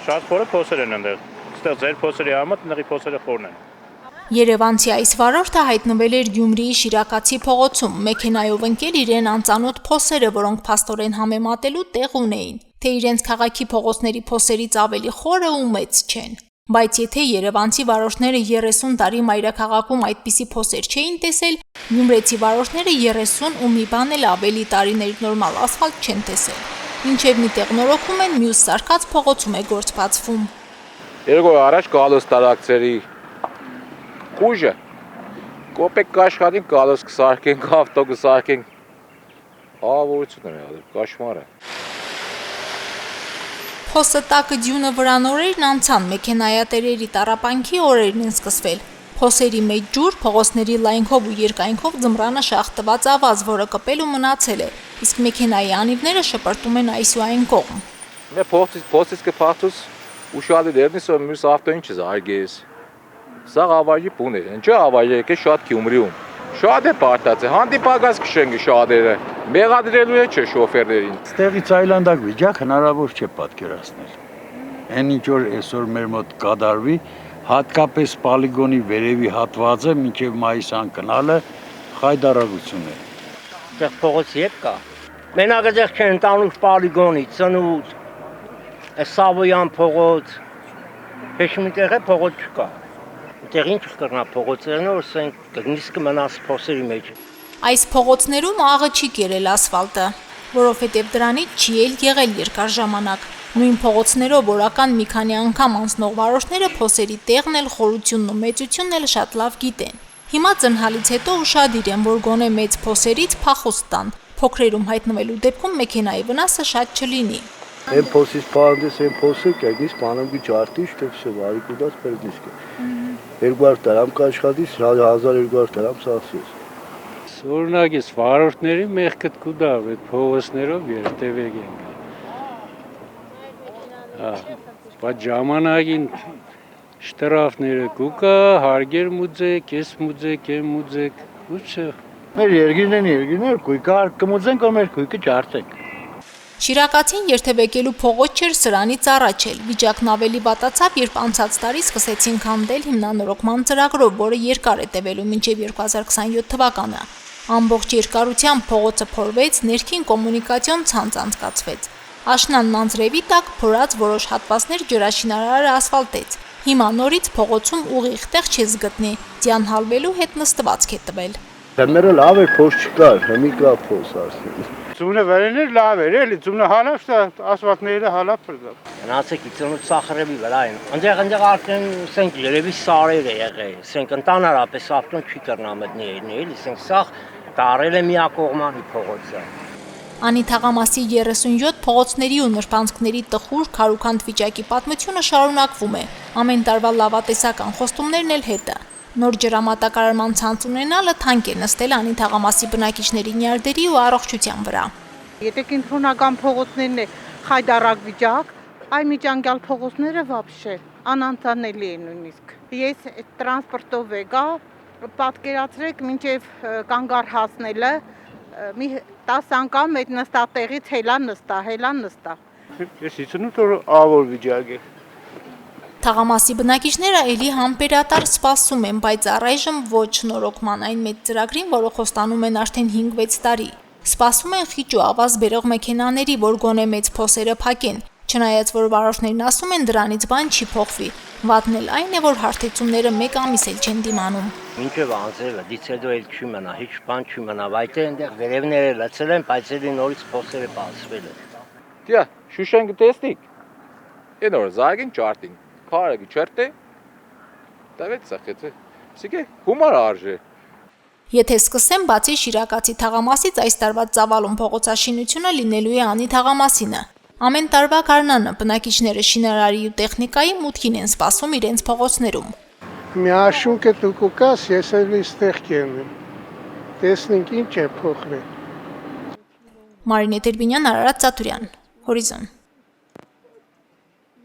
Շատ խորը փոսեր են այնտեղ։ Այստեղ ձեր փոսերի համը, այնտեղի փոսերը խորն են։ Երևանցի այս վարորդը հայտնվել էր Գյումրիի Շիրակացի փողոցում, մեքենայով ընկել իրեն անծանոթ փոսերը, որոնք փաստորեն համեմատելու տեղ ունեին, թե իրենց քաղաքի փողոցների փոսերից ավելի խորը ու մեծ չեն։ Բայց եթե երևանցի վարորդները 30 տարի մայրաքաղաքում այդպիսի փոսեր չէին տեսել, գյումրեցի վարորդները 30 ու մի բան էլ ավելի տարիներ նորմալ ասֆալտ չեն տեսել։ Մինչև մի տեղ նորոգում են, մյուս սարկած փողոցում է գործ բացվում։ Երկու առաջ գալոս տարակցերի Ուժը, կոպեկ կաշխատին կալոս կսարկենք, ավտո կսարկենք, ավորություն է եղել, կաշմար է։ Փոսը տակը դյունը վրան օրերն անցան, մեքենայատերերի տառապանքի օրերն են սկսվել։ Փոսերի մեջ ջուր, փողոցների լայնքով ու երկայնքով ձմռանը շախտված ավազ, որը կպել ու մնացել է, իսկ մեքենայի անիվները շպրտում են այս ու այն կողմ։ Փոսից կփախտուս ու շատ է դերնիս, որ մյուս ավտոին չզարգես։ Սա ավարի բուն է, ինչ ավարի է շատ Գյումրիում։ Շատ է պարտած է, հանդիպակաց կշենք շատերը, մեղադրելու է չէ շոֆերներին։ Ստեղից այլանդակ վիճակ հնարավոր չէ պատկերացնել։ Այն ինչ որ այսօր մեր մոտ կատարվի, հատկապես պոլիգոնի վերևի հատվածը մինչև մայիս անկնալը խայդարարություն է։ Այդտեղ փողոց ետ կա։ Մենակ այդտեղ չեն տանուր պոլիգոնի, ծնուտ, Սավոյան փողոց, հեշմիտեղ է փողոց չկա։ Այդտեղ ինչ կրնա փողոցերն որ ասենք նիսկ մնաս փոսերի մեջ։ Այս փողոցներում աղը չի կերել ասֆալտը, որովհետև դրանից չի էլ եղել երկար ժամանակ։ Նույն փողոցներով օրական մի քանի անգամ անցնող վարորդները փոսերի տեղն էլ խորությունն ու մեծությունն էլ շատ լավ գիտեն։ Հիմա ծնհալից հետո ուշադիր են, որ գոնե մեծ փոսերից փախուստ տան։ Փոքրերում հայտնվելու դեպքում մեքենայի վնասը շատ չլինի։ Այն փոսից փանդես, այն փոսը կայնից բանամի ջարտի, что все, վարի կուդած պերդիսկը։ 200 դրամ կաշխատից 1200 դրամ սասես։ Սորնագես վարորդների մեղքդ կուդավ այդ փողոցներով երթևեք են։ Բայց ժամանակին շտրաֆները կուկա, հարգեր մուծեք, ես մուծեք, եմ մուծեք, ուչը։ Մեր երկիրներ կույկա կմուծենք, ու մեր կույկը ջարդենք։ Շիրակացին երթևեկելու փողոց չէր սրանից առաջ էլ։ Վիճակն ավելի վատացավ, երբ անցած տարի սկսեցին քանդել հիմնանորոգման ծրագրով, որը երկար է տևելու մինչև 2027 թվականը։ Ամբողջ երկարությամբ փողոցը փորվեց, ներքին կոմունիկացիոն ցանց անցկացվեց։ Աշնանն անձրևի տակ փորած որոշ հատվածներ ջրաշինարարը ասֆալտեց։ Հիմա նորից փողոցում ուղիղ տեղ չես գտնի, ձյան հալվելու հետ նստվածք է տվել։ Դեմերը լավ է, փոս չկար, հիմի կա փոս ասել։ Ձունը վերեներ լավ էր, էլի ձունը հալավ, ասֆալտները հալավ պրդավ։ Գնացեք իցնուց սախրեվի վրա են։ Այնտեղ արդեն ասենք երևի սարեր է եղել, ասենք ընդանրապես ավտոն չի կրնա մտնի, էլի ասենք սախ տարել է միակողմանի փողոցը։ Անի թաղամասի 37 փողոցների ու նրբանցքների տխուր քարուքանդ վիճակի պատմությունը շարունակվում է։ Ամեն տարվա լավատեսական խոստումներն էլ հետը։ Նոր ջրամատակարարման ցանց ունենալը թանկ է նստել Անի թաղամասի բնակիչների նյարդերի ու առողջության վրա։ Եթե կենտրոնական փողոցներն է խայդարակ վիճակ, այ միջանկյալ փողոցները вообще անանցանելի են նույնիսկ։ Ես տրանսպորտով եկա, պատկերացրեք, մինչև կանգար հասնելը մի 10 անգամ այդ նստատեղից հելա նստա։ Ես 58 օր ավոր վիճակ է։ Թաղամասի բնակիչները էլի համբերատար սպասում են, բայց առայժմ ոչ նորոգման այն մեծ ծրագրին, որը խոստանում են արդեն 5-6 տարի։ Սպասում են խիճ ու ավազ բերող մեքենաների, որ գոնե մեծ փոսերը փակեն, չնայած որ վարորդներն ասում են դրանից բան չի փոխվի։ Վատն էլ այն է, որ հարթեցումները 1 ամիս էլ չեն դիմանում։ Մինչև անձրևը դիցեդո էլ չի մնա, ինչ բան չի մնա, բայց այնտեղ վերևները լցել են, բայց էլի նորից փոսերը բացվել են։ Դիա, Շուշեն գտեսնիկ։ Այն որ զարգին ջարտին, քարը գչերտե։ Դավետ սախեցը։ Սիկե հումար արժե։ Եթե սկսեմ բացի Շիրակացի թաղամասից, այս տարվա ծավալուն փողոցաշինությունը լինելու է Անի թաղամասինը։ Ամեն տարվա գարնանը բնակիչները շինարարի ու տեխնիկայի մուտքին են սպասում իրենց փողոցներում։ Միաշունքը դու կուկաս, ես էլ այստեղ կենեմ։ Տեսնենք ինչ է փոխվել։ Մարինե Տերբինյան, Արարատ Ծատուրյան, Հորիզոն։